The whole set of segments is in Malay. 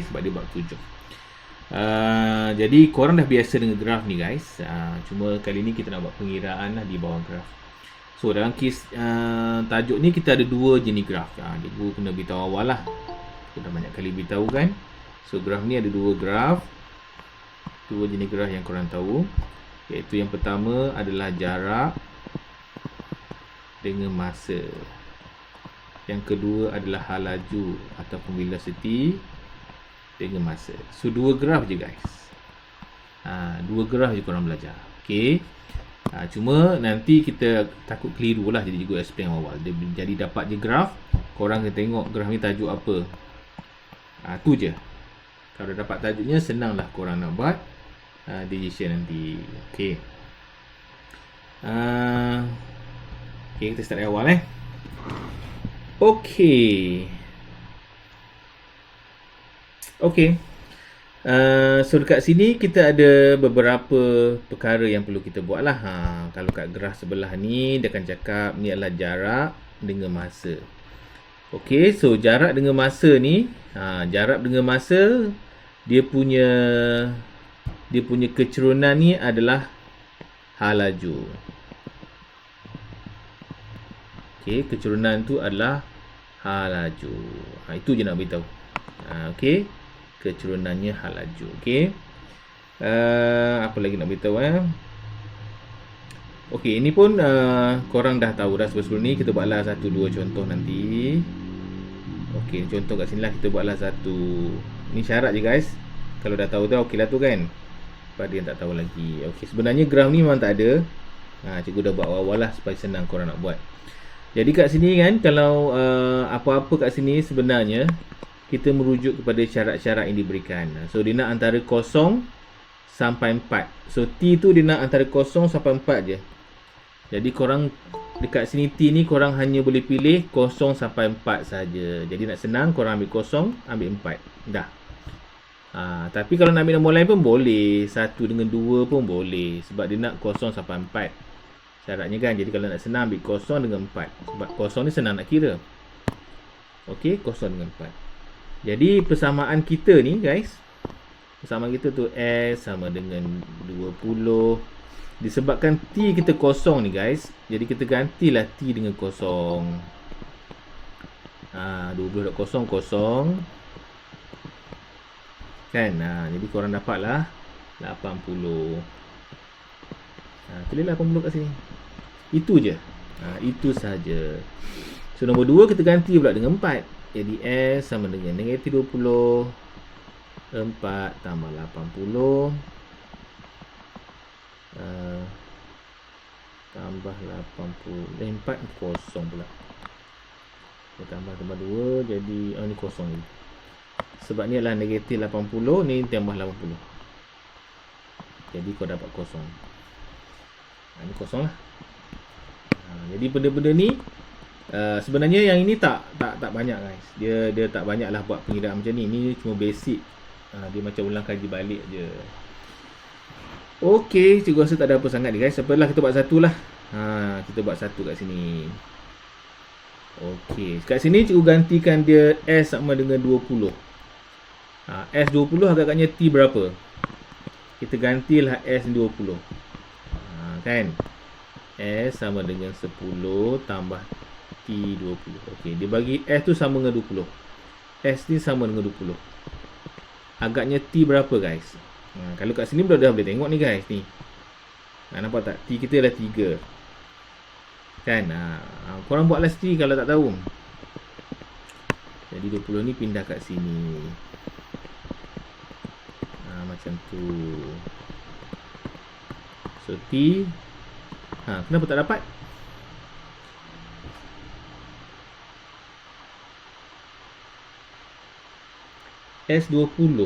Sebab dia bab 7. Jadi korang dah biasa dengan graf ni guys. Cuma kali ni kita nak buat pengiraan lah di bawah graf. So dalam kes tajuk ni kita ada dua jenis graf. Dia guru kena beritahu awal lah. Kita dah banyak kali beritahu kan. So graf ni ada dua graf. Dua jenis graf yang korang tahu. Iaitu yang pertama adalah jarak dengan masa. Yang kedua adalah hal laju ataupun velocity dengan masa. So dua graf je guys. Dua graf je korang belajar. Okay. Cuma nanti kita takut keliru lah, jadi cikgu explain awal. Jadi dapat je graf, korang kena tengok graf ni tajuk apa. Tu je. Kalau dapat tajuknya, senang lah korang nak buat decision nanti. Okay. Okay, kita start dari awal Okay. Okay. So dekat sini kita ada beberapa perkara yang perlu kita buat lah. Kalau kat graf sebelah ni dia akan cakap ni adalah jarak dengan masa. Okay, so jarak dengan masa ni, jarak dengan masa dia punya kecerunan ni adalah hal laju. Okay, kecerunan tu adalah hal laju. Itu je nak beritahu. Okay, kecurunannya hal laju. Okay. Apa lagi nak beritahu Okay, ini pun korang dah tahu dah sebelum ni. Kita buatlah satu dua contoh nanti. Okay, contoh kat sini lah kita buatlah satu. Ni syarat je guys. Kalau dah tahu dah okey lah tu kan. Pada yang tak tahu lagi. Okay, sebenarnya graf ni memang tak ada. Cikgu dah buat awal-awal lah supaya senang korang nak buat. Jadi kat sini kan, kalau apa-apa kat sini sebenarnya kita merujuk kepada syarat-syarat yang diberikan. So dia nak antara 0 sampai 4. So T tu dia nak antara 0 sampai 4 je. Jadi korang dekat sini T ni korang hanya boleh pilih 0 sampai 4 saja. Jadi nak senang korang ambil 0, ambil 4. Dah. Tapi kalau nak ambil nombor lain pun boleh. 1 dengan 2 pun boleh. Sebab dia nak 0 sampai 4. Syaratnya kan. Jadi kalau nak senang ambil 0 dengan 4. Sebab 0 ni senang nak kira. Okey, 0 dengan 4. Jadi persamaan kita ni guys, persamaan kita tu S sama dengan 20. Disebabkan T kita kosong ni guys, jadi kita gantilah T dengan kosong. 20 dah kosong, kosong. Kan? Jadi korang dapatlah 80. Tulis 80 kat sini. Itu je. Itu saja. So nombor 2 kita ganti pula dengan 4. Jadi S sama dengan negatif 20. 4 tambah 80. Tambah 80. 4 kosong pula. Tambah 2 jadi ni kosong ni. Sebab ni adalah negatif 80. Ni tambah 80. Jadi kau dapat kosong. Ni kosong lah. Jadi benda-benda ni sebenarnya yang ini tak banyak guys. Dia tak banyak lah buat pengiraan macam ni. Ini cuma basic. Dia macam ulang kaji balik je. Okey, cikgu rasa tak ada apa sangat ni guys. Apalah kita buat satu lah. Kita buat satu kat sini. Okey, kat sini cikgu gantikan dia S sama dengan 20. S 20 agaknya T berapa? Kita gantilah S 20. Kan? S sama dengan 10 tambah T20. Okey, dia bagi S tu sama dengan 20. S ni sama dengan 20. Agaknya T berapa guys? Kalau kat sini dah boleh tengok ni guys ni. Nampak tak? T kita dah 3. Kan? Korang buatlah sendiri kalau tak tahu. Jadi 20 ni pindah kat sini. Macam tu. So T. Kenapa tak dapat? S20.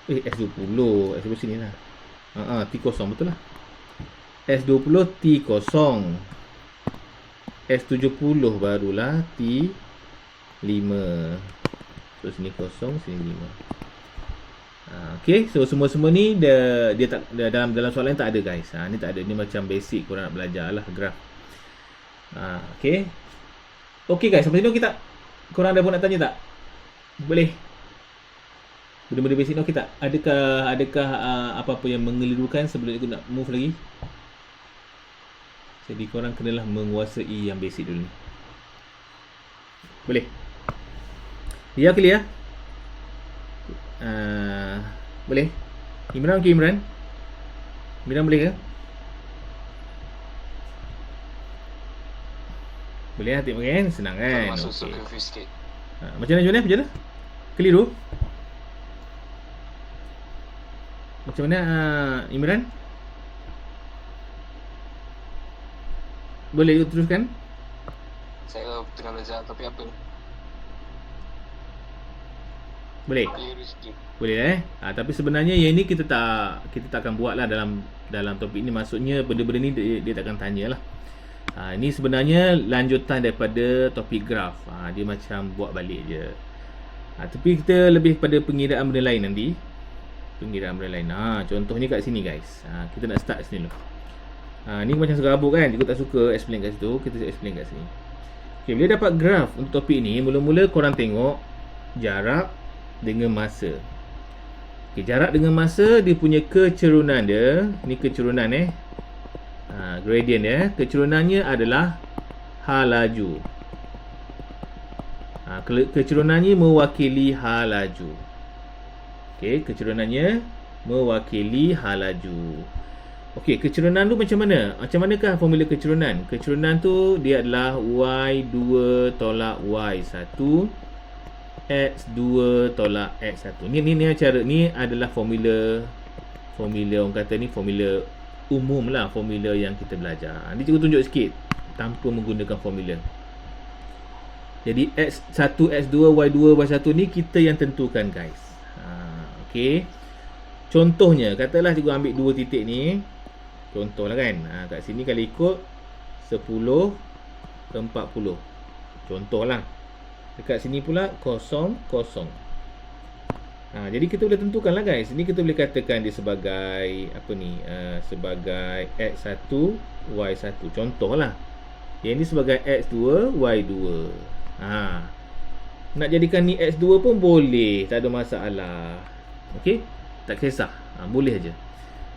S20. S20 sini lah. T0 betul lah. S20 T0. S70 barulah T5. So sini 0, sini 5. Okay, so semua-semua ni dia tak dalam soalan tak ada guys. Ni tak ada, ni macam basic korang nak belajar lah graf. Okay guys, sampai sini kita korang ada pun nak tanya tak? Boleh. Benda-benda basic ni okey tak? Adakah apa-apa yang mengelirukan sebelum aku nak move lagi? Jadi korang kenalah menguasai yang basic dulu ni. Boleh? Dia clear? Boleh? Imran ke Imran? Imran boleh ke? Boleh lah tengok kan? Senang kan? Masuk Okay. confuse sikit. Macam mana? Keliru? Macam mana Imran? Boleh teruskan? Saya tengah belajar topik apa ni? Boleh? Keliru sikit. Boleh lah tapi sebenarnya yang ni kita tak akan buat lah dalam topik ni. Maksudnya benda-benda ni dia takkan tanya lah. Ni sebenarnya lanjutan daripada topik graf. Dia macam buat balik je. Tapi kita lebih pada pengiraan benda lain nanti. Pengiraan benda lain. Contohnya kat sini guys. Kita nak start sini dulu. Ni macam serabut kan. Cikgu tak suka explain kat situ. Kita explain kat sini. Okay, bila dapat graf untuk topik ni, mula-mula korang tengok jarak dengan masa. Okay, jarak dengan masa dia punya kecerunan dia. Ni kecerunan gradient dia. Kecerunannya adalah H laju. Kecerunannya mewakili H laju. Okey, kecerunannya mewakili H laju. Okey, kecerunan tu macam mana? Macam manakah formula kecerunan? Kecerunan tu dia adalah Y2 tolak Y1 X2 tolak X1. Ni cara ni adalah formula orang kata ni formula umum lah, formula yang kita belajar. Ni cikgu tunjuk sikit tanpa menggunakan formula. Jadi X1, X2, Y2, Y1 ni kita yang tentukan guys. Okey. Contohnya, katalah cikgu ambil dua titik ni. Contohlah kan. Kat sini kalau ikut 10 ke 40. Contohlah. Dekat sini pula 0, 0. Jadi kita boleh tentukan lah guys. Ini kita boleh katakan dia sebagai apa ni? Sebagai X1, Y1. Contohlah. Yang ini sebagai X2, Y2. Nak jadikan ni X2 pun boleh. Tak ada masalah. Okey? Tak kisah. Boleh aja.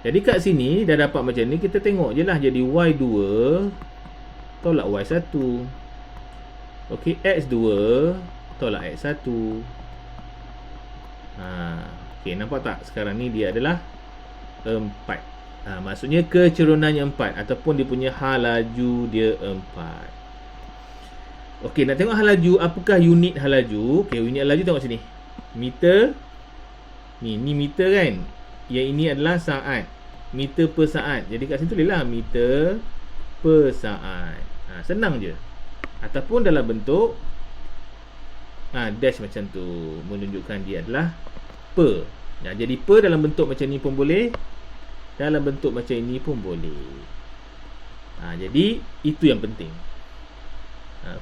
Jadi kat sini dah dapat macam ni, kita tengok je lah. Jadi Y2 tolak Y1. Okey, X2 tolak X1. Okey, nampak tak? Sekarang ni dia adalah 4. Maksudnya kecerunannya 4 ataupun dia punya H laju dia 4. Okey, nak tengok H laju, apakah unit H laju? Okey, unit H laju tengok sini. Meter. Ni meter kan? Yang ini adalah saat. Meter per saat. Jadi kat situ tulislah meter per saat. Senang je. Ataupun dalam bentuk dash macam tu, menunjukkan dia adalah per. Jadi per dalam bentuk macam ni pun boleh, dalam bentuk macam ini pun boleh. Jadi itu yang penting.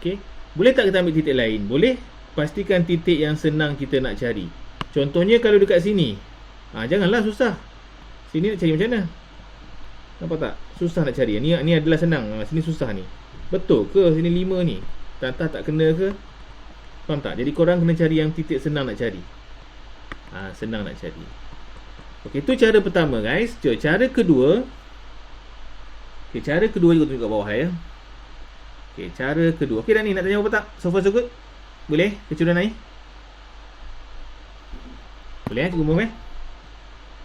Okey. Boleh tak kita ambil titik lain? Boleh. Pastikan titik yang senang kita nak cari. Contohnya kalau dekat sini, janganlah susah. Sini nak cari macam mana? Nampak tak? Susah nak cari. Ni adalah senang. Sini susah ni. Betul ke sini 5 ni? Tak kena ke? Faham tak? Jadi korang kena cari yang titik senang nak cari. Senang nak cari. Okey, itu cara pertama guys. Cara kedua. Okey, cara kedua juga tunjuk kat bawah ya. Okey, cara kedua. Okey dah ni, nak tanya apa tak? So far so good? Boleh? Kecerunan ni? Boleh cikgu move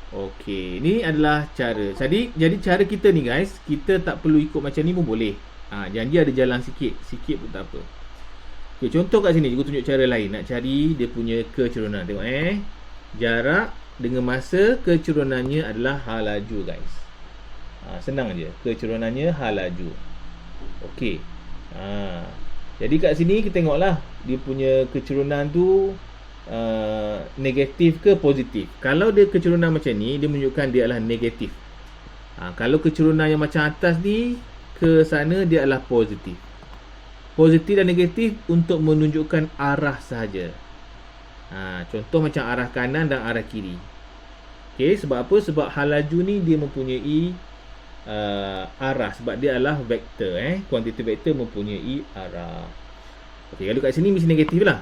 Okey, ni adalah cara. Jadi cara kita ni guys, kita tak perlu ikut macam ni pun boleh. Janji ada jalan sikit pun tak apa. Okey, contoh kat sini cikgu tunjuk cara lain nak cari dia punya kecerunan. Tengok jarak dengan masa kecerunannya adalah H laju guys. Senang je. Kecerunannya H laju. Okey. Jadi kat sini kita tengoklah dia punya kecerunan tu negatif ke positif. Kalau dia kecerunan macam ni, dia menunjukkan dia adalah negatif. Kalau kecerunan yang macam atas ni ke sana, dia adalah positif. Positif dan negatif untuk menunjukkan arah sahaja. Contoh macam arah kanan dan arah kiri. Okey, sebab apa? Sebab H laju ni dia mempunyai arah. Sebab dia adalah vektor. Kuantiti vektor mempunyai arah. Okey, kalau kat sini mesti negatif lah.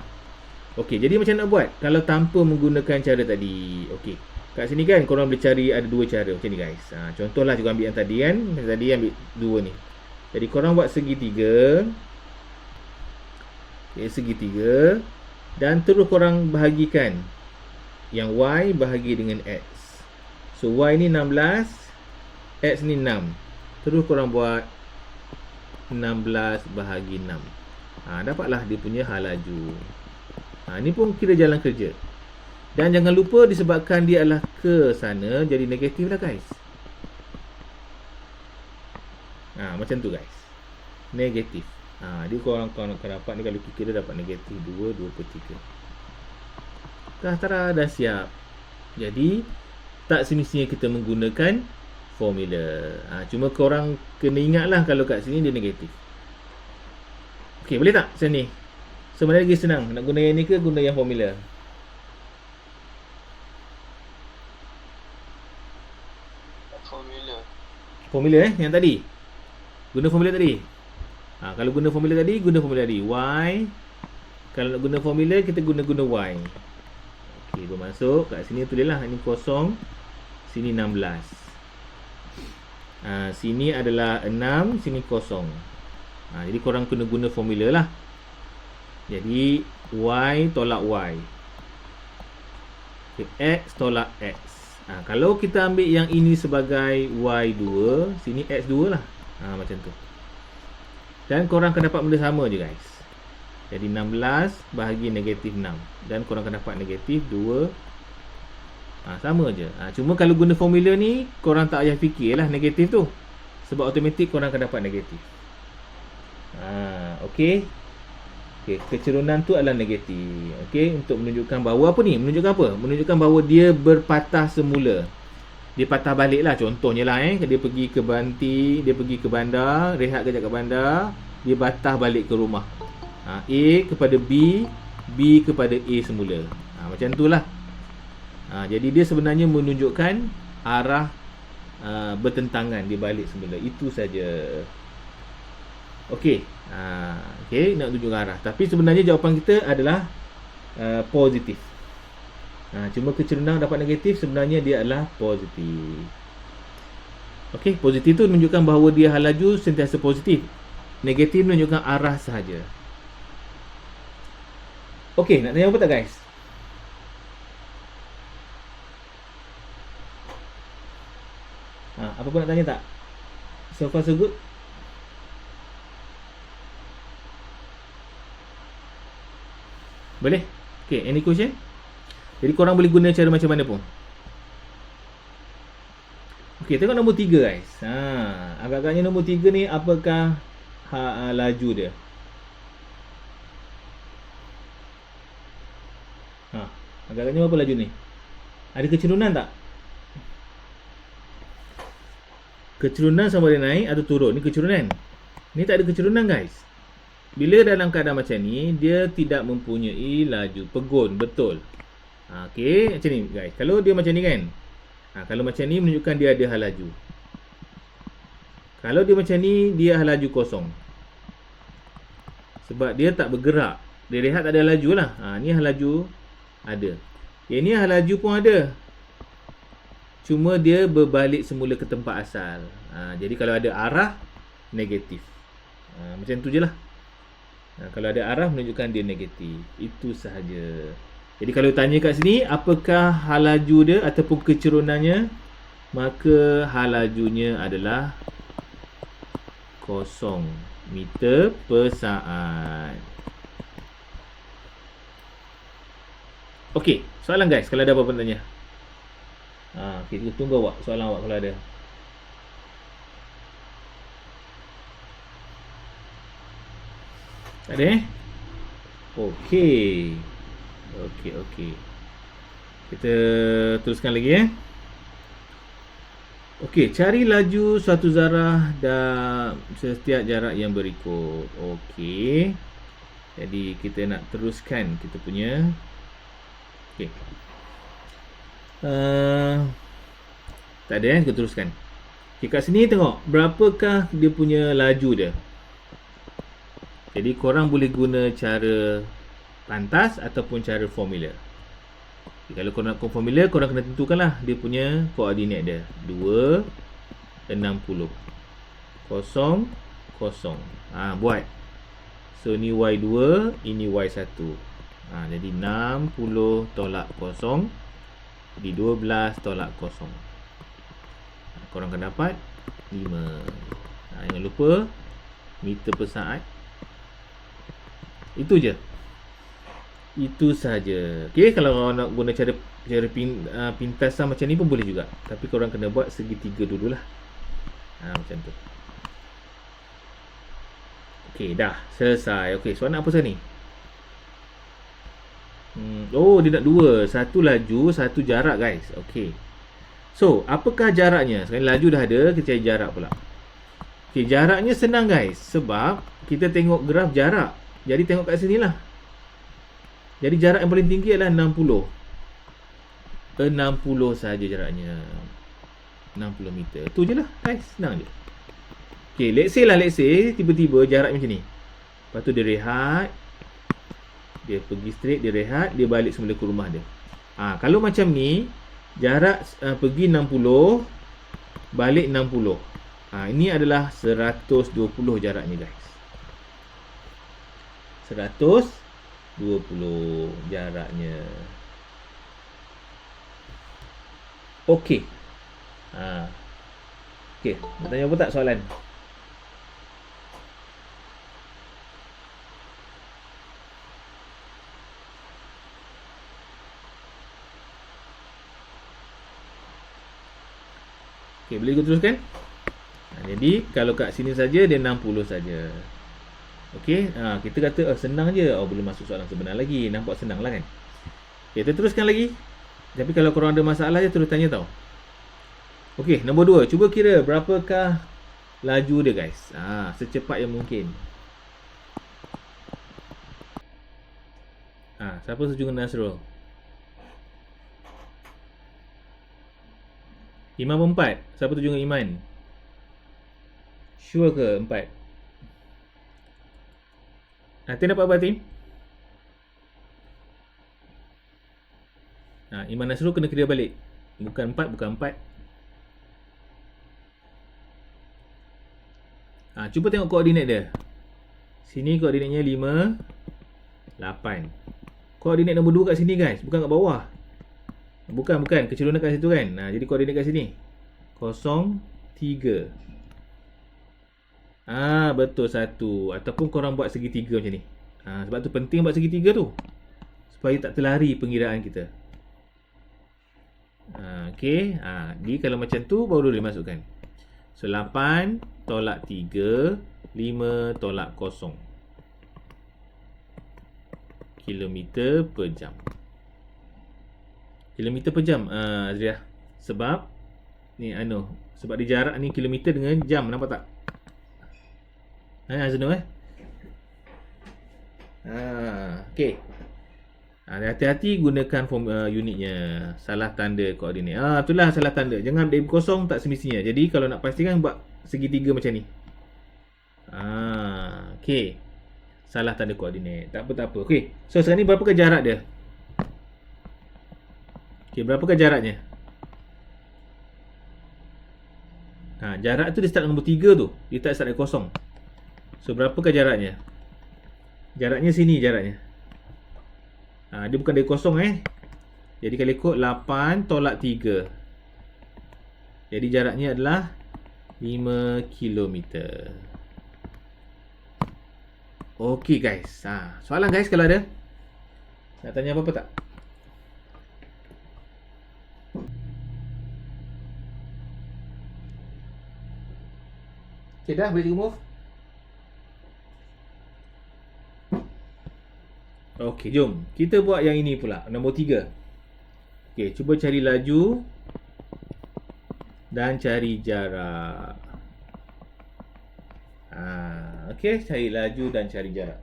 Okey, jadi macam nak buat kalau tanpa menggunakan cara tadi? Okey. Kat sini kan korang boleh cari ada dua cara macam ni guys. Contohlah cikgu ambil yang tadi kan. Yang tadi ambil dua ni. Jadi korang buat segitiga. Okay, segitiga. Dan terus korang bahagikan. Yang Y bahagi dengan X. So Y ni 16, X ni 6. Terus korang buat 16 bahagi 6. Dapatlah dia punya halaju. Ni pun kira jalan kerja. Dan jangan lupa disebabkan dia adalah ke sana, jadi negatif lah guys. Macam tu guys. Negatif. Dia korang akan dapat ni, kalau kira dapat negatif 2, 2/3. Tara dah siap. Jadi tak semestinya kita menggunakan formula. Cuma korang kena ingatlah kalau kat sini dia negatif. Okey, boleh tak macam ni? Sebenarnya lagi senang. Nak guna yang ni ke guna yang formula? Formula yang tadi. Guna formula tadi. Kalau guna formula tadi, guna formula tadi. Y. Kalau nak guna formula, kita guna Y. Okey, bermasuk kat sini tulislah ini kosong. Sini 16. Sini adalah 6, sini kosong. Jadi korang kena guna formula lah. Jadi Y tolak Y. Okay, X tolak X. Kalau kita ambil yang ini sebagai Y2, sini X2 lah. Macam tu. Dan korang akan dapat benda sama je guys. Jadi 16 bahagi negatif 6. Dan korang akan dapat negatif 2. Sama je. Cuma kalau guna formula ni, korang tak payah fikir lah negatif tu. Sebab automatik korang akan dapat negatif. Okey. Okay, kecerunan tu adalah negatif. Okey, untuk menunjukkan bahawa apa ni? Menunjukkan apa? Menunjukkan bahawa dia berpatah semula. Dia patah balik lah. Contohnya lah dia pergi ke Banti, dia pergi ke bandar, rehat kejap kat bandar, dia patah balik ke rumah. A kepada B, B kepada A semula. Macam tu lah. Jadi dia sebenarnya menunjukkan arah bertentangan, dia balik semula. Itu saja. Okey. Okey, nak tunjuk arah. Tapi sebenarnya jawapan kita adalah positif. Cuma kecerunan dapat negatif, sebenarnya dia adalah positif. Okey, positif tu menunjukkan bahawa dia halaju sentiasa positif. Negatif menunjukkan arah sahaja. Okey, nak tanya apa tak guys? Apa pun nak tanya tak? So far so good? Boleh? Okay, any question? Jadi korang boleh guna cara macam mana pun. Okay, tengok nombor 3 guys. Agak-agaknya nombor 3 ni apakah laju dia? Agak-agaknya apa laju ni? Ada kecerunan tak? Kecerunan sama ada naik atau turun. Ni kecerunan. Ni tak ada kecerunan guys. Bila dalam keadaan macam ni, dia tidak mempunyai laju. Pegun, betul. Okey, macam ni guys. Kalau dia macam ni kan, kalau macam ni menunjukkan dia ada hal laju. Kalau dia macam ni, dia hal laju kosong. Sebab dia tak bergerak. Dia rehat tak ada laju lah. Ni hal laju ada. Yang ni hal laju pun ada. Cuma dia berbalik semula ke tempat asal. Jadi kalau ada arah, negatif. Macam tu je lah. Kalau ada arah menunjukkan dia negatif. Itu sahaja. Jadi kalau tanya kat sini, apakah hal laju dia ataupun kecerunannya, maka hal lajunya adalah 0 meter per saat. Okey, soalan guys, kalau ada apa-apa nak tanya. Kita tunggu awak, soalan awak kalau ada. Tak ada Okey. Okey. Kita teruskan lagi Okey, cari laju suatu zarah dalam setiap jarak yang berikut. Okey. Jadi kita nak teruskan kita punya. Okey. Tak ada kita teruskan. Okay, kat sini tengok berapakah dia punya laju dia. Jadi korang boleh guna cara pantas ataupun cara formula. Kalau korang nak formula, korang kena tentukanlah dia punya koordinat dia. 2, 60, 0, 0. Buat. So ni Y2, ini Y1. Jadi 60 tolak 0, jadi 12 tolak 0. Korang akan dapat 5. Jangan lupa meter per saat. Itu je. Itu saja. Okey, kalau korang nak guna cara pintasan macam ni pun boleh juga. Tapi korang kena buat segitiga dululah. Macam tu. Okey, dah selesai. Okey, soalan apa sekarang ni? Dia nak dua. Satu laju, satu jarak guys. Okey. So, apakah jaraknya? Sekarang laju dah ada, kita cari jarak pula. Okey, jaraknya senang guys. Sebab kita tengok graf jarak. Jadi tengok kat sini lah. Jadi jarak yang paling tinggi adalah 60. 60 saja jaraknya. 60 meter. Tu je lah guys, senang je. Okay, let's say tiba-tiba jarak macam ni. Lepas tu dia rehat. Dia pergi straight, dia rehat, dia balik semula ke rumah dia. Kalau macam ni, jarak pergi 60, balik 60. Ini adalah 120 jaraknya guys. 120 jaraknya. Okey. Okey, nak tanya apa tak soalan? Okey, boleh kita teruskan? Jadi kalau kat sini saja dia 60 saja. Okey, kita kata senang je. Belum masuk soalan sebenar lagi. Nampak senang lah kan? Okay, kita teruskan lagi. Tapi kalau korang ada masalah je, terus tanya tau. Okey, nombor 2. Cuba kira berapakah laju dia guys. Secepat yang mungkin. Siapa setuju dengan Nasrul? 5 atau 4? Siapa setuju dengan Iman? Sure ke 4? Tim dapat apa tim? Iman Nasrul kena kira balik. Bukan 4, bukan 4. Cuba tengok koordinat dia. Sini koordinatnya 5, 8. Koordinat nombor 2 kat sini guys, bukan kat bawah. Bukan, kecerunan kat situ kan. Jadi koordinat kat sini 0, 3. Betul 1. Ataupun korang buat segitiga macam ni. Sebab tu penting buat segitiga tu, supaya tak terlari pengiraan kita. Okey. Jadi kalau macam tu baru boleh masukkan. So 8 tolak 3, 5 tolak 0. Kilometer per jam. Kilometer per jam, Azriah. Sebab ni sebab dia jarak ni kilometer dengan jam, nampak tak? Azno okey. Hati-hati gunakan unitnya. Salah tanda koordinat. Itulah salah tanda. Jangan dari kosong tak semestinya. Jadi kalau nak pastikan buat segitiga macam ni. Okey. Salah tanda koordinat. Tak apa. Okey. So sekarang ni berapakah jarak dia? Okey, berapakah jaraknya? Jarak tu dia start nombor 3 tu. Dia tak start dari kosong. So berapakah jaraknya? Jaraknya sini jaraknya. Dia bukan dari kosong Jadi kalau ikut 8 tolak 3. Jadi jaraknya adalah 5 km. Okey guys. Soalan guys kalau ada. Nak tanya apa-apa tak? Okay, dah boleh remove. Okey, jom. Kita buat yang ini pula. Nombor 3. Okey, cuba cari laju dan cari jarak. Okey, cari laju dan cari jarak.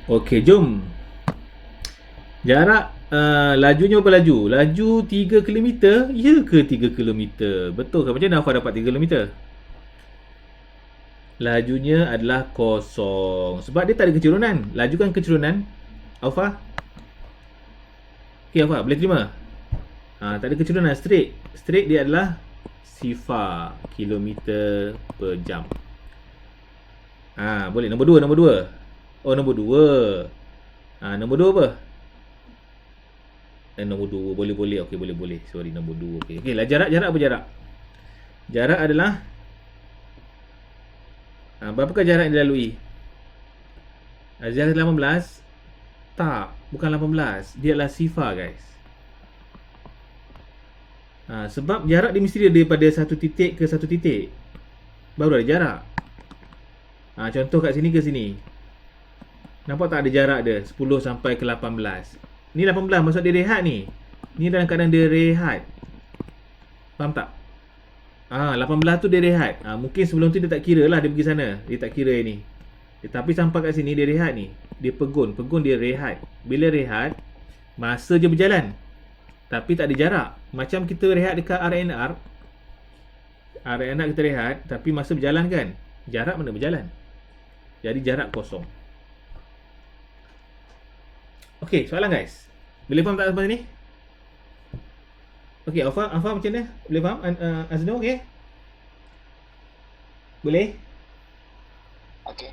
Okey, jom. Jarak Lajunya berapa laju? Laju 3 km? Ya ke 3 km? Betul ke? Macam mana Alfa dapat 3 km? Lajunya adalah kosong. Sebab dia tak ada kecerunan. Laju kan kecerunan. Alfa? Okay Alfa, boleh terima? Tak ada kecerunan. Straight. Straight dia adalah sifar kilometer per jam. Boleh. Nombor 2. Oh, nombor 2. Nombor 2 apa? Nombor 2 boleh. Okey, boleh. Sorry, nombor 2. Okey, lah jarak apa jarak? Jarak adalah berapakah jarak yang dilalui? Jarak 18? Tak, bukan 18. Dia adalah sifar, guys. Sebab jarak dia mesti dia daripada satu titik ke satu titik. Baru ada jarak. Contoh kat sini ke sini. Nampak tak ada jarak dia? 10 sampai ke 18. Ni 18 maksud dia rehat ni. Ni dalam keadaan dia rehat. Faham tak? 18 tu dia rehat. Mungkin sebelum tu dia tak kira lah dia pergi sana. Dia tak kira ni. Tapi sampai kat sini dia rehat ni. Dia pegun. Pegun dia rehat. Bila rehat, masa je berjalan. Tapi tak ada jarak. Macam kita rehat dekat RNR. RNR kita rehat. Tapi masa berjalan kan? Jarak mana berjalan? Jadi jarak kosong. Okey, soalan guys. Boleh faham tak sampai ni? Okey, Alfa macam mana? Boleh faham? Azno okey? Boleh? Okey.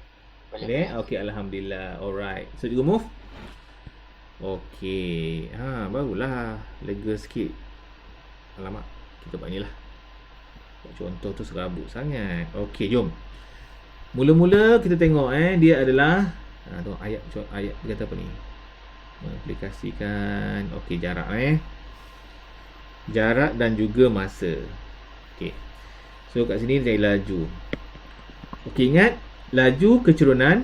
Boleh? Okey, alhamdulillah. Alright. So juga move. Okey. Barulah lega sikit. Alamak, kita buat ni lah. Contoh tu serabut sangat. Okey, jom. Mula-mula kita tengok dia adalah tengok ayat dia kata apa ni? Aplikasikan. Okey, jarak jarak dan juga masa. Okey. So kat sini saya laju. Okey, ingat laju kecerunan.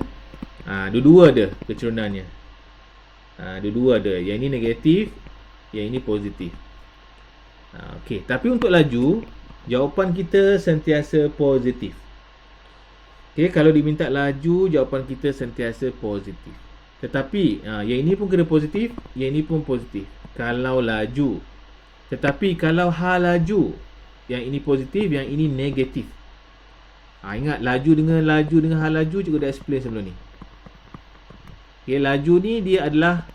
Dua-dua ada kecerunannya. Dua-dua ada. Yang ini negatif, yang ini positif. Okey, tapi untuk laju jawapan kita sentiasa positif. Okey, kalau diminta laju jawapan kita sentiasa positif. Tetapi yang ini pun kena positif, yang ini pun positif kalau laju. Tetapi kalau hal laju, yang ini positif, yang ini negatif. Ingat laju dengan hal laju juga dah explain sebelum ni. Okay, laju ni dia adalah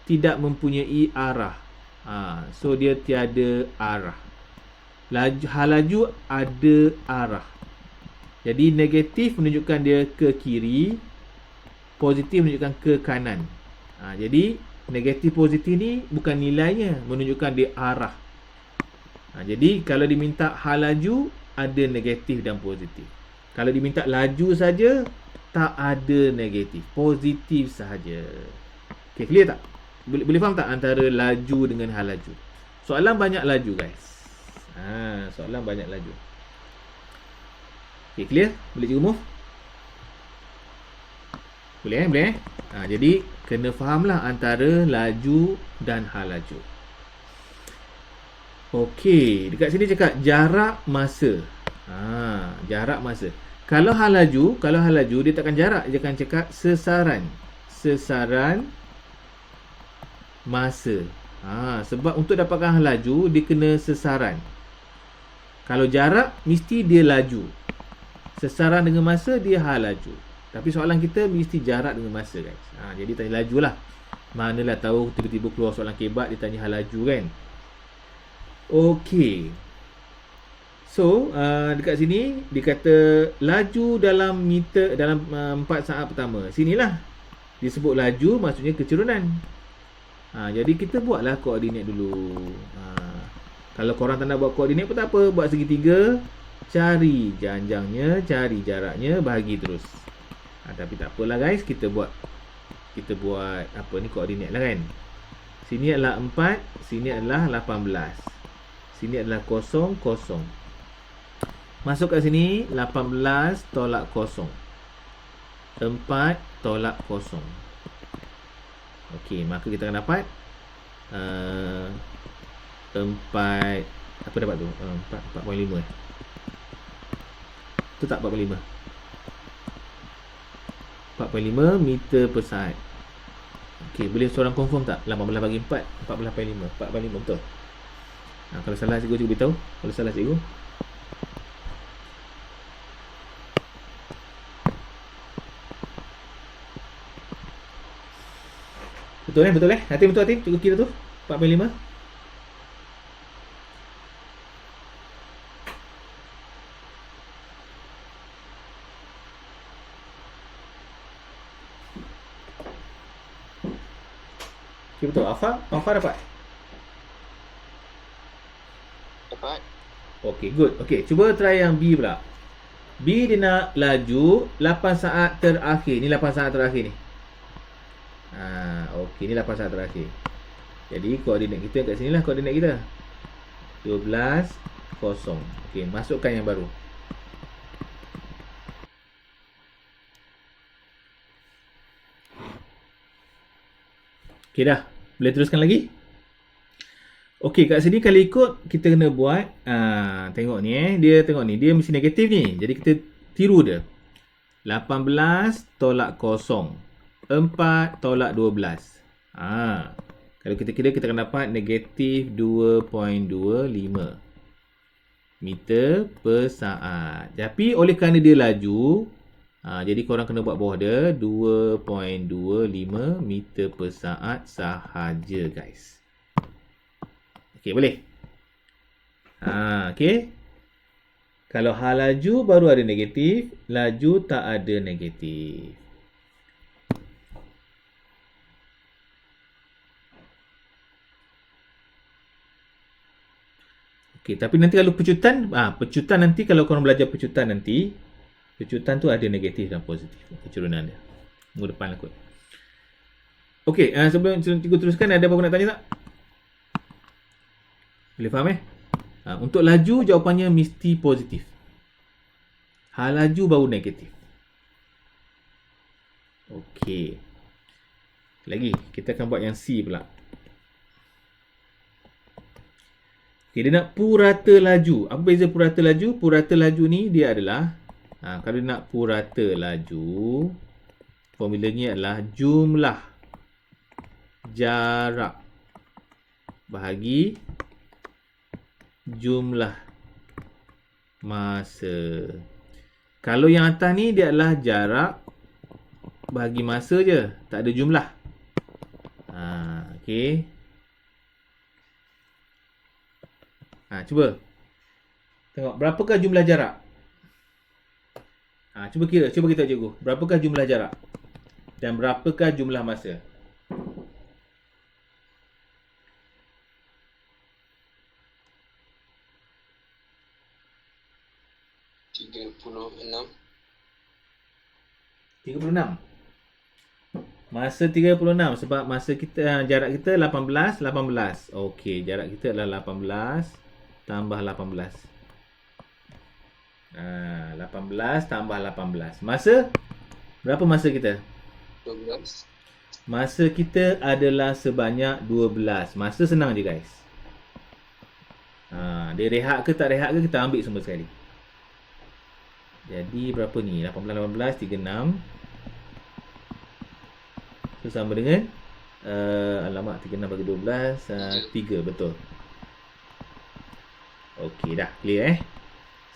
tidak mempunyai arah. So dia tiada arah. Hal laju ada arah. Jadi negatif menunjukkan dia ke kiri, positif menunjukkan ke kanan. Jadi negatif positif ni bukan nilainya, menunjukkan dia arah. Jadi kalau diminta hal laju, ada negatif dan positif. Kalau diminta laju saja, tak ada negatif, positif sahaja. Okay, clear tak? Boleh faham tak antara laju dengan hal laju? Soalan banyak laju guys. Soalan banyak laju. Okay, clear? Boleh juga move? Boleh. Jadi kena fahamlah antara laju dan hal laju. Okey, dekat sini cakap jarak masa. Jarak masa. Kalau hal laju dia takkan jarak, dia akan cakap sesaran. Sesaran masa. Sebab untuk dapatkan hal laju dia kena sesaran. Kalau jarak mesti dia laju. Sesaran dengan masa dia hal laju. Tapi soalan kita mesti jarak dengan masa guys. Jadi tanya laju lah. Manalah tahu tiba-tiba keluar soalan kebat dia tanya hal laju kan. Okey. So dekat sini dia kata laju dalam meter dalam 4 saat pertama. Sinilah disebut laju maksudnya kecerunan. Jadi kita buatlah koordinat dulu. Kalau korang tak nak buat koordinat pun tak apa, buat segitiga, cari janjangnya, cari jaraknya, bahagi terus. Tapi tak apalah guys, kita buat apa ni koordinat lah kan. Sini adalah 4, sini adalah 18. Sini adalah 0, 0. Masuk kat sini 18 tolak 0. 4 tolak 0. Okey, maka kita akan dapat 4 apa dapat tu? 4.5 Tu tak 4.5 meter per saat. Okey, boleh seorang confirm tak? 18 bagi 4, 14 bagi 5. 4 bagi 5 betul. Kalau salah cikgu beritahu. Kalau salah cikgu. Betul betul Hatim betul Hatim. Cikgu kira tu 4 bagi 5. Okay, betul. Alpha dapat. Dapat. Okay, good. Okay, cuba try yang B pula. B dia nak laju 8 saat terakhir. Ni 8 saat terakhir ni. Okay, ni 8 saat terakhir. Jadi koordinat kita kat sini lah koordinat kita. 12, 0. Okay, masukkan yang baru. Okay dah. Boleh teruskan lagi? Okey, kat sini kalau ikut kita kena buat tengok ni dia tengok ni, dia mesti negatif ni. Jadi kita tiru dia. 18 tolak 0. 4 tolak 12. Kalau kita kira kita akan dapat negatif 2.25 meter per saat. Tapi oleh kerana dia laju, jadi korang kena buat bawah dia 2.25 meter per saat sahaja guys. Okey, boleh. Okey. Kalau hal laju baru ada negatif, laju tak ada negatif. Okey, tapi nanti kalau pecutan, pecutan nanti kalau korang belajar pecutan nanti, pecutan tu ada negatif dan positif kecurunan dia. Minggu depan lah kot. Okey, sebelum cikgu teruskan, ada apa-apa nak tanya tak? Boleh faham untuk laju jawapannya mesti positif. Hal laju baru negatif. Okey. Lagi kita akan buat yang C pula. Okey, dia nak purata laju. Apa beza purata laju? Purata laju ni dia adalah kalau dia nak purata laju, formulanya adalah jumlah jarak bahagi jumlah masa. Kalau yang atas ni dia adalah jarak bahagi masa je, tak ada jumlah. Okey. Cuba tengok berapakah jumlah jarak. Cuba kira, cuba kita cikgu. Berapakah jumlah jarak dan berapakah jumlah masa? 36. Masa 36 sebab masa kita jarak kita 18. Okey, jarak kita adalah 18 tambah 18. 18 tambah 18. Masa berapa masa kita? 12. Masa kita adalah sebanyak 12. Masa senang je guys. Dia rehat ke tak rehat ke kita ambil semua sekali. Jadi berapa ni? 18, 36. Itu sama dengan alamak 36 bagi 12 3, betul. Okey dah, clear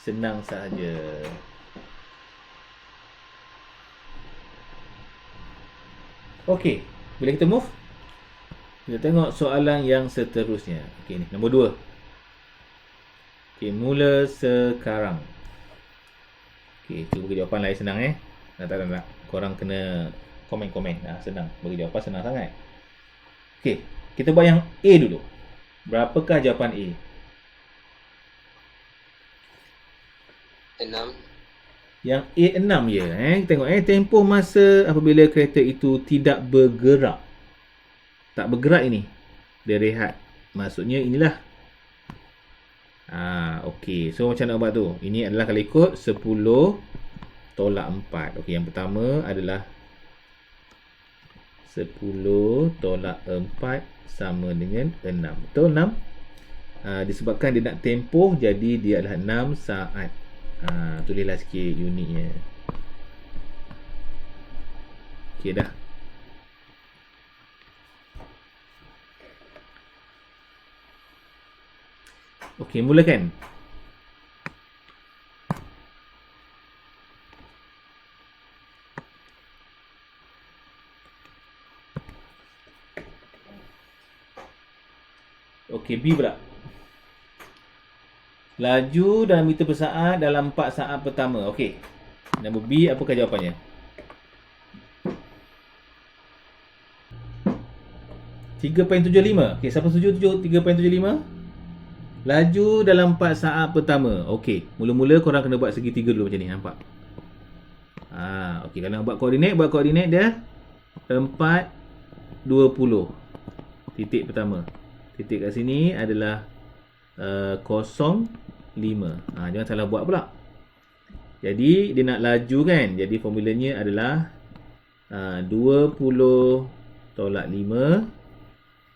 senang sahaja. Okey, boleh kita move? Kita tengok soalan yang seterusnya. Okey ni, nombor 2. Okey, mula sekarang. Okey, cuba bagi jawapan lain senang tak. Korang kena komen-komen. Senang. Bagi jawapan senang sangat. Okey, kita buat yang A dulu. Berapakah jawapan A? 6. Yang A 6 je. Tengok tempoh masa apabila kereta itu tidak bergerak. Tak bergerak ini. Dia rehat. Maksudnya inilah. Okey. So macam nak buat tu? Ini adalah kalau ikut 10 tolak 4. Okey, yang pertama adalah 10 tolak 4 sama dengan 6. Betul 6? Disebabkan dia nak tempoh, jadi dia adalah 6 saat. Tulislah sikit unitnya. Okey dah. Okey, mulakan. Okey, B pula. Laju dalam meter per saat dalam 4 saat pertama. Okey. Nombor B, apakah jawapannya? .75. Okey, siapa setuju 3.75? Laju dalam 4 saat pertama. Okey, mula-mula korang kena buat segitiga dulu macam ni, nampak? Okey, kalau nak buat koordinat dia 4.20. Titik pertama. Titik kat sini adalah 0.5. Jangan salah buat pula. Jadi dia nak laju kan. Jadi formulanya adalah 20 tolak 5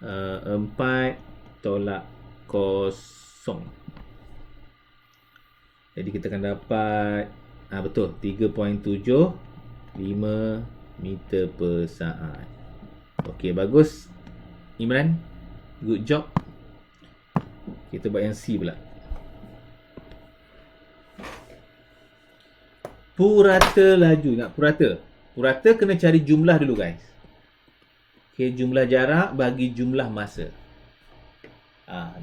4 tolak 0. Jadi kita akan dapat betul 3.75 meter per saat. Okey, bagus Imran. Good job. Kita buat yang C pula. Purata laju. Nak purata. Purata kena cari jumlah dulu guys. Okey, jumlah jarak bagi jumlah masa.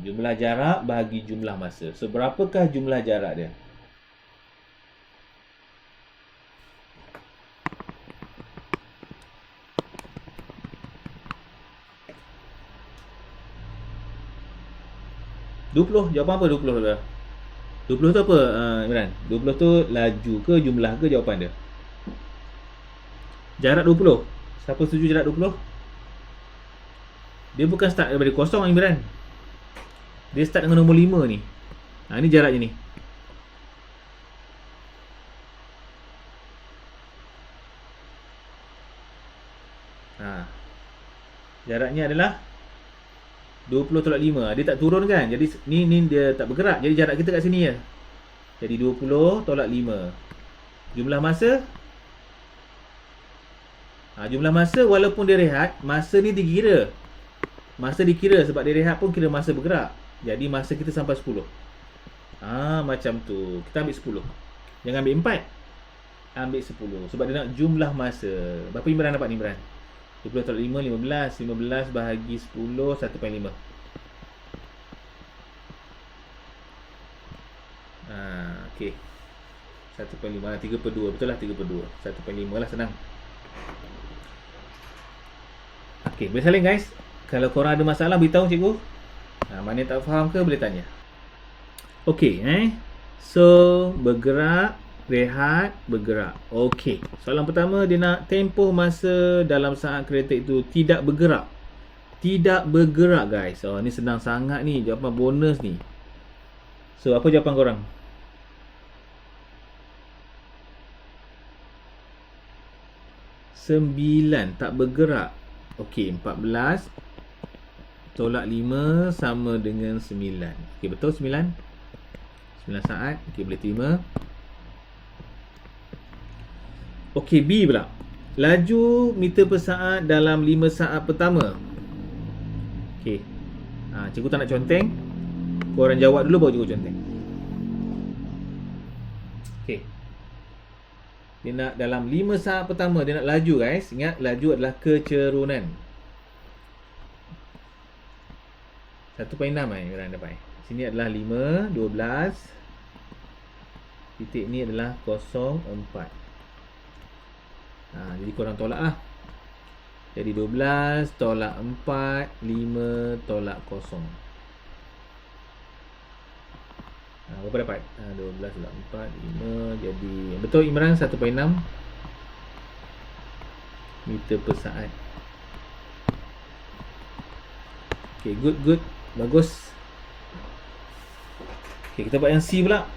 Jumlah jarak bagi jumlah masa. So, berapakah jumlah jarak dia? Jawapan apa 20 tu? 20 tu apa Imran? 20 tu laju ke jumlah ke jawapan dia? Jarak 20. Siapa setuju jarak 20? Dia bukan start daripada kosong Imran. Dia start dengan nombor 5 ni. Ni jaraknya ni. Jaraknya adalah 20 tolak 5. Dia tak turun kan? Jadi ni dia tak bergerak. Jadi jarak kita kat sini je. Jadi 20 tolak 5. Jumlah masa. Jumlah masa walaupun dia rehat, masa ni dikira. Masa dikira sebab dia rehat pun kira masa bergerak. Jadi masa kita sampai 10. Macam tu. Kita ambil 10. Jangan ambil 4. Ambil 10. Sebab dia nak jumlah masa. Berapa Imran dapat ni Imran? 20 tolak 5, 15. 15 bahagi 10, 1.5. Okey. 1.5 3/2. Betul lah 3/2. 1.5 lah, senang. Okey, boleh salin guys. Kalau korang ada masalah, beritahu cikgu. Mana tak faham ke, boleh tanya. Okey, so, bergerak, rehat, bergerak. Okey, soalan pertama dia nak tempoh masa dalam saat kereta itu tidak bergerak. Tidak bergerak guys. Ni senang sangat ni, jawapan bonus ni. So, apa jawapan korang? Sembilan tak bergerak. Okey, 14 tolak 5 sama dengan 9. Okey, betul 9? 9 saat. Okey, boleh terima. Okey, B pula. Laju meter per saat dalam 5 saat pertama. Okey. Cikgu tak nak conteng. Korang jawab dulu baru cikgu conteng. Okey. Dia nak dalam 5 saat pertama dia nak laju guys. Ingat laju adalah kecerunan. 1.6 Imran dapat. Sini adalah 5, 12. Titik ni adalah 0.4. Jadi korang tolak lah. Jadi 12 tolak 4, 5 tolak 0. Berapa dapat? 12 tolak 4, 5. Jadi betul Imran, 1.6 meter per saat. Okay, good. Bagus. Okay, kita buat yang C pula.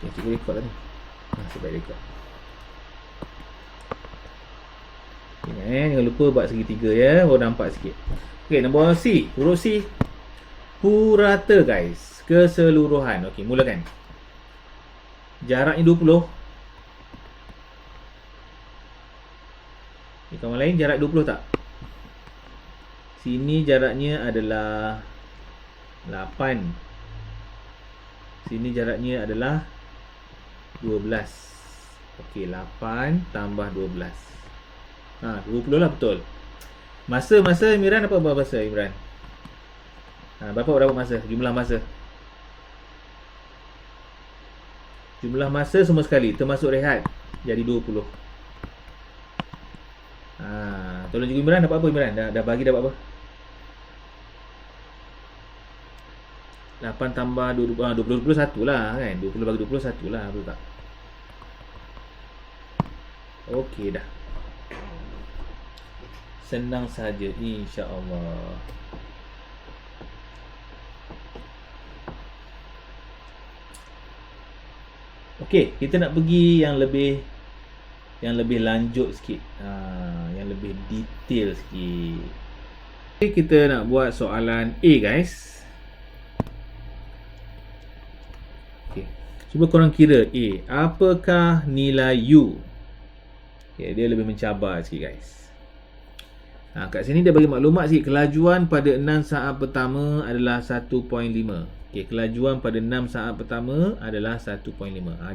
Okay, cikgu record lah ni. Sebab record. Jangan lupa buat segitiga ya. Nampak sikit. Okay, nombor C. Huruf C. Purata guys. Keseluruhan. Okay, mulakan. Jaraknya 20. Kawan lain jarak 20 tak? Sini jaraknya adalah 8. Sini jaraknya adalah 12. Okey, 8 tambah 12. 20 lah betul. Masa Imran apa berapa masa Imran? Berapa masa? Jumlah masa. Jumlah masa semua sekali termasuk rehat. Jadi 20. Tolong juga Imran, dapat apa Imran? Dah bagi dapat apa? 8 tambah 20, 21 lah kan. 20 bagi 21 lah, betul tak? Okey dah. Senang saja, insya-Allah. Okey, kita nak pergi yang lebih lanjut sikit. Yang lebih detail sikit. Okay, kita nak buat soalan A, guys. Okey. Cuba korang kira A. Apakah nilai U? Okay, dia lebih mencabar sikit, guys. Kat sini dia bagi maklumat sikit. Kelajuan pada 6 saat pertama adalah 1.5. Okey, kelajuan pada 6 saat pertama adalah 1.5.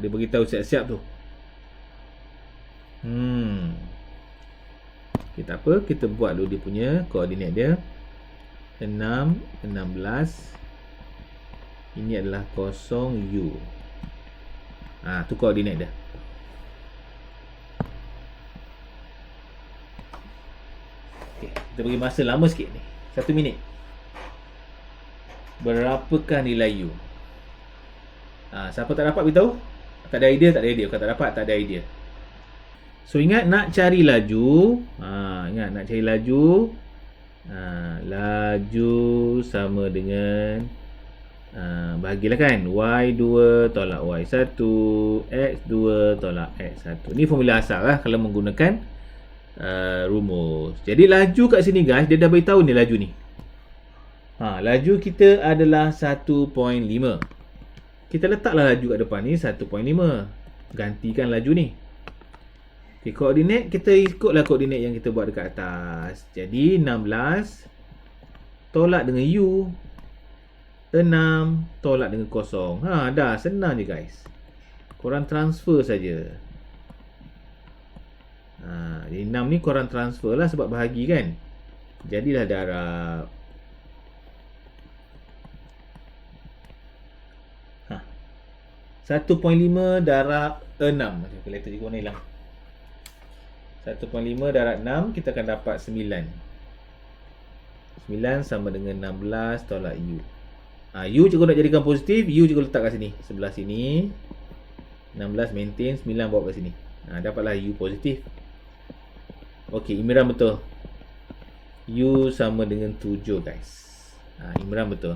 Dia beritahu siap-siap tu. Okay, tak apa, kita buat dulu dia punya koordinat dia. 6, 16. Ini adalah 0U. Tu koordinat dia. Okay, kita bagi masa lama sikit ni, 1 minit. Berapakah nilai U? Siapa tak dapat beritahu? Tak ada idea. Kalau tak dapat, tak ada idea. So ingat nak cari laju. Nak cari laju. Laju sama dengan bahagilah kan, Y2 tolak Y1, X2 tolak X1. Ni formula asal lah kalau menggunakan rumus. Jadi laju kat sini, guys, dia dah beritahu ni laju ni. Laju kita adalah 1.5. Kita letaklah laju kat depan ni 1.5. Gantikan laju ni. Okay, koordinat kita ikutlah koordinat yang kita buat dekat atas. Jadi 16 tolak dengan U, 6 tolak dengan 0. Dah senang je, guys. Korang transfer saja. Jadi 6 ni korang transfer lah sebab bahagi kan. Jadilah darab 1.5 darab 6. Macam kalkulator juga warna hilang. 1.5 darab 6, kita akan dapat 9. 9 sama dengan 16 tolak U. U cikgu nak jadikan positif, U cikgu letak kat sini, sebelah sini. 16 maintain, 9 bawa kat sini. Dapatlah U positif. Okey, Imran betul. U sama dengan 7, guys. Imran betul.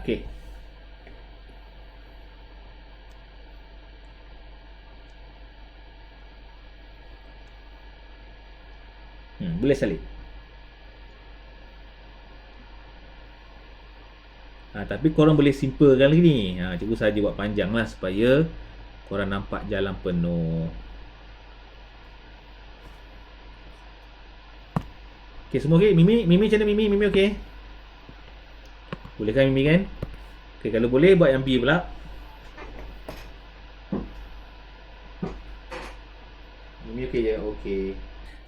Okey. Boleh salib. Tapi korang boleh simplekan lagi ni. Cikgu saja buat panjang lah supaya korang nampak jalan penuh. Okey, semua okey? Mimi macam mana Mimi? Mimi okey? Boleh kan Mimi kan? Okey, kalau boleh buat yang B pula. Mimi okey je? Okey.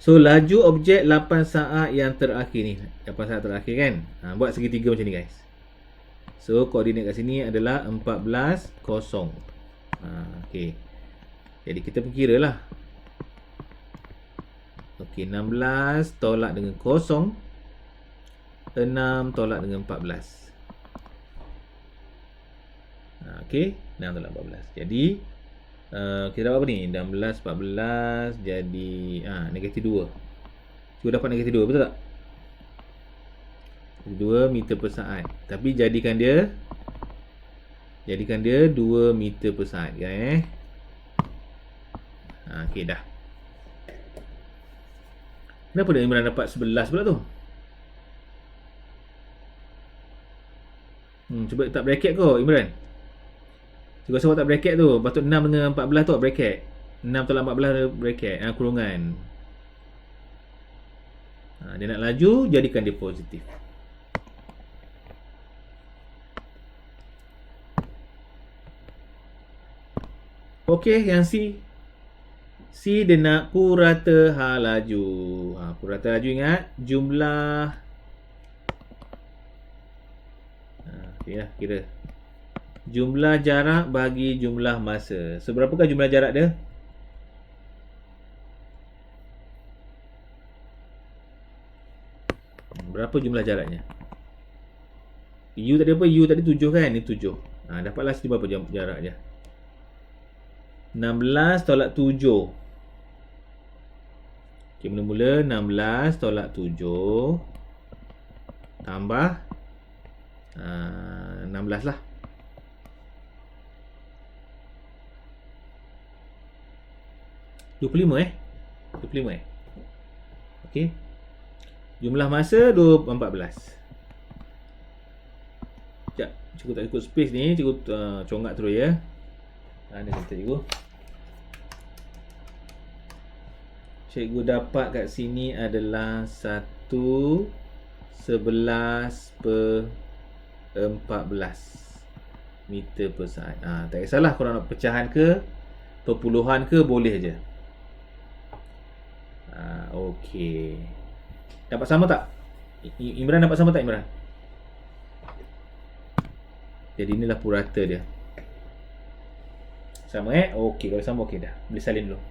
So, laju objek 8 saat yang terakhir ni. 8 saat terakhir kan? Buat segitiga macam ni, guys. So, koordinat kat sini adalah 14, 0. Okey. Jadi, kita perkira lah. Okey, 16 tolak dengan 0. 6 tolak dengan 14. Okey, 6 tolak 14. Jadi, kita dapat apa ni? 16, 14 jadi negatif 2. Cuba dapat negatif 2, betul tak? 2 meter per saat. Tapi jadikan dia 2 meter per saat, kan? Okey dah. Kenapa dia Imran dapat 11 pula tu? Cuba letak bracket kau Imran. Cikgu rasa awak tak bracket tu. Patut 6 dengan 14 tu bracket. 6 tolak 14 bracket. Kurungan. Dia nak laju, jadikan dia positif. Okey, yang C. C dia nak purata hal laju. Purata laju ingat jumlah. Okey lah, kira jumlah jarak bagi jumlah masa. Seberapakah jumlah jarak dia? Berapa jumlah jaraknya? U tadi apa? U tadi 7 kan? Ini 7. Dapatlah sini berapa jarak dia? 16 tolak 7. Okay, mula-mula 16 tolak 7 tambah 16 lah. $25 Okey. Jumlah masa 14. Sekejap, cikgu tak ikut space ni, cikgu congak terus ya. Mana kata cikgu? Cikgu dapat kat sini adalah 1/11/14 meter per saat. Tak kisahlah korang nak pecahan ke perpuluhan ke, boleh je. Okey. Dapat sama tak? Imran dapat sama tak, Imran? Jadi inilah purata dia. Sama Okey, kalau sama okey dah. Boleh salin dulu.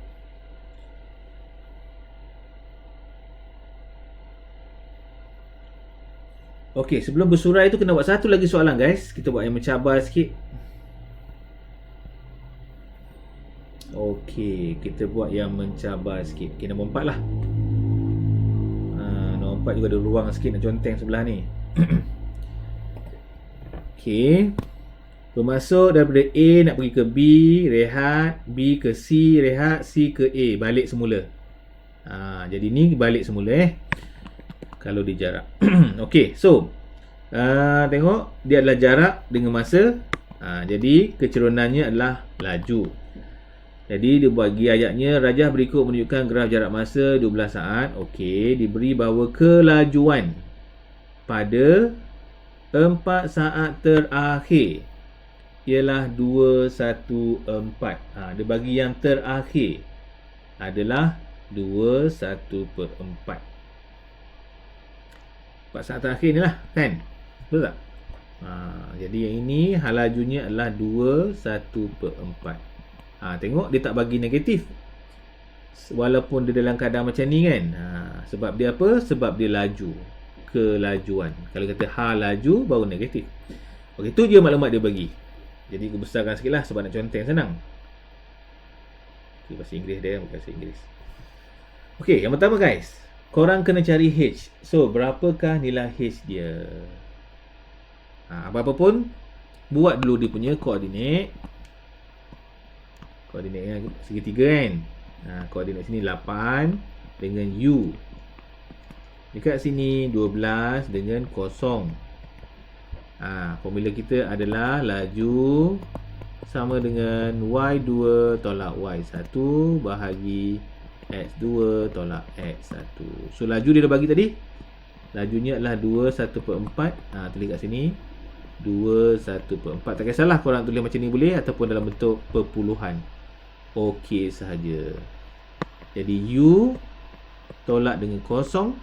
Okey, sebelum bersurai tu kena buat satu lagi soalan guys. Kita buat yang mencabar sikit. Okey, kita buat yang mencabar sikit. Okey, nombor 4 lah. Nombor 4 juga ada ruang sikit nak conteng sebelah ni. Okey. Bermasuk daripada A nak pergi ke B, rehat. B ke C, rehat. C ke A, balik semula. Jadi ni balik semula kalau dia jarak. Okey, so tengok dia adalah jarak dengan masa. Jadi kecerunannya adalah laju. Jadi dia bagi ayatnya, rajah berikut menunjukkan graf jarak masa 12 saat. Okey, diberi bahawa kelajuan pada 4 saat terakhir ialah 2/14. Dia bagi yang terakhir adalah 2/14. 4 saat terakhir ni lah kan? Betul tak? Jadi yang ini hal lajunya adalah 2/14. Tengok dia tak bagi negatif. Walaupun dia dalam keadaan macam ni kan. Sebab dia apa? Sebab dia laju. Kelajuan. Kalau kata hal laju baru negatif. Okey, tu je maklumat dia bagi. Jadi aku besarkan sikit lah sebab nak conteng senang. Okay, bahasa Inggeris dia, bukan bahasa Inggeris. Okey, yang pertama guys, korang kena cari H. So, berapakah nilai H dia? Apa-apa pun, buat dulu dia punya koordinat. Koordinat segitiga kan. Koordinat sini 8 dengan U. Dekat sini 12 dengan kosong. Formula kita adalah laju sama dengan Y2 tolak Y1 bahagi X2 tolak X1. So laju dia dah bagi tadi. Lajunya adalah 2/14. Tulis kat sini 2/14. Tak kisahlah korang tulis macam ni boleh ataupun dalam bentuk perpuluhan. Okey sahaja. Jadi U tolak dengan kosong,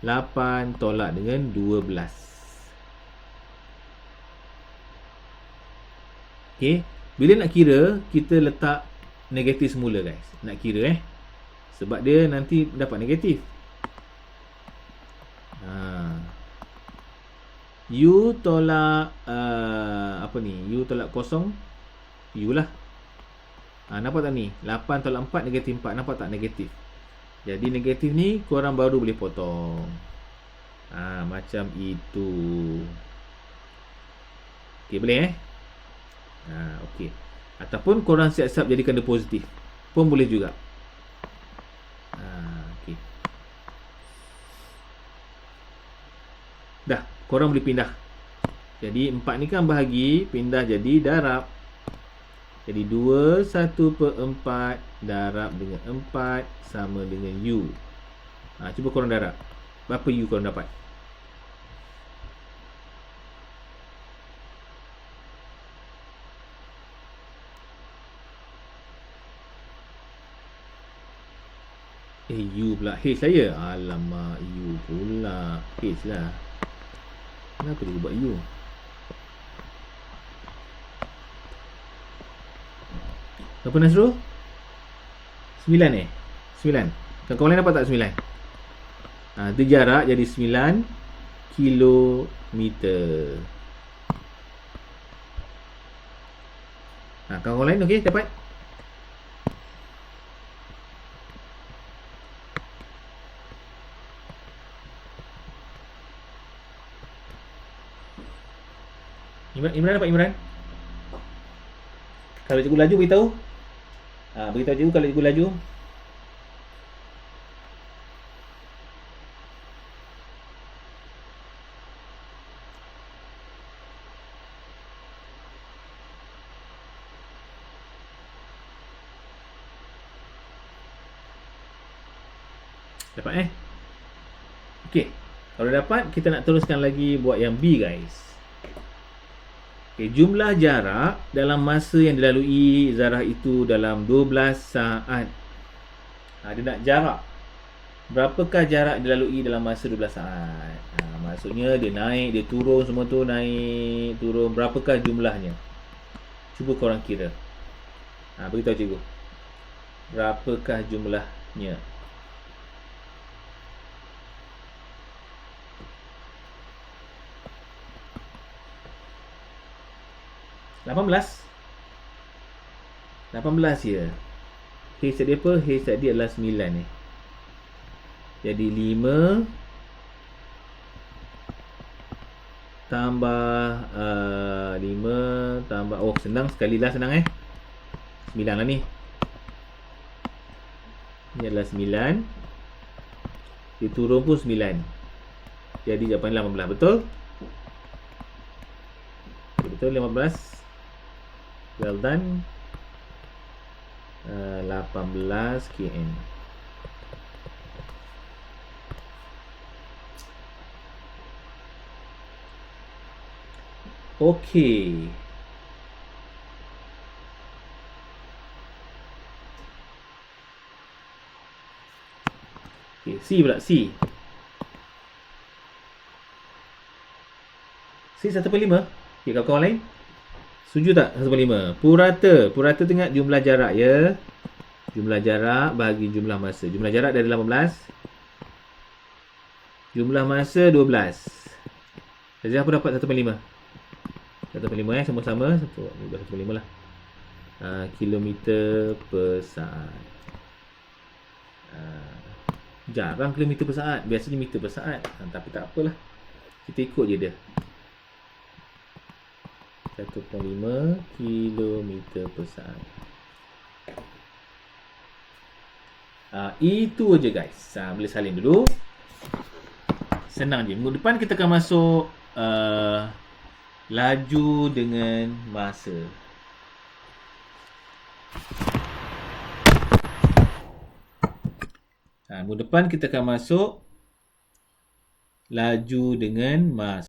8 tolak dengan 12. Okey, bila nak kira kita letak negatif semula guys. Nak kira sebab dia nanti dapat negatif. U tolak apa ni? U tolak kosong, U lah. Nampak tak ni? 8 tolak 4 negatif 4. Nampak tak negatif? Jadi negatif ni korang baru boleh potong. Macam itu. Okey, boleh okey. Ataupun korang siap-siap jadikan dia positif pun boleh juga. Okey. Dah, korang boleh pindah. Jadi 4 ni kan bahagi, pindah jadi darab. Jadi 2/1/4 darab dengan 4 sama dengan U. Cuba korang darab. Berapa U korang dapat? U pula. H saya. Alamak, U pula. H lah. Kenapa dia buat U? Berapa Nasrul? 9 9. Kawan-kawan lain dapat tak 9? Itu jarak jadi 9 kilometer. Kawan-kawan lain okey dapat? Imran dapat Imran? Kalau cikgu laju beritahu. Beritahu cikgu kalau cikgu laju. Dapat Okey. Kalau dapat, kita nak teruskan lagi buat yang B guys. Jumlah jarak dalam masa yang dilalui zarah itu dalam 12 saat. Dia nak jarak. Berapakah jarak dilalui dalam masa 12 saat? Maksudnya dia naik, dia turun, semua tu naik, turun. Berapakah jumlahnya? Cuba korang kira. Beritahu cikgu. Berapakah jumlahnya? $18 ya. H tadi apa? H tadi adalah 9 ni. Jadi 5 tambah 5 tambah senang sekali lah, senang 9 lah ni. Ni adalah 9. Dia turun pun 9. Jadi jawapan 18. Betul? Betul 15. Well done. 18 km. Okey. C pula, C. C 1/5. Okey, kawan-kawan lain? Setuju tak 1/5? Purata tengok jumlah jarak ya. Jumlah jarak bagi jumlah masa. Jumlah jarak dari 18. Jumlah masa 12. Jadi apa dapat 1/5? 1/5 sama-sama. 1/5 lah. Kilometer per saat. Jarang kilometer per saat. Biasanya meter per saat. Tapi tak apalah. Kita ikut je dia. 1.5 kilometer per saat. Itu aja guys. Boleh salin dulu. Senang je. Minggu depan kita akan masuk laju dengan masa. Minggu depan kita akan masuk laju dengan masa.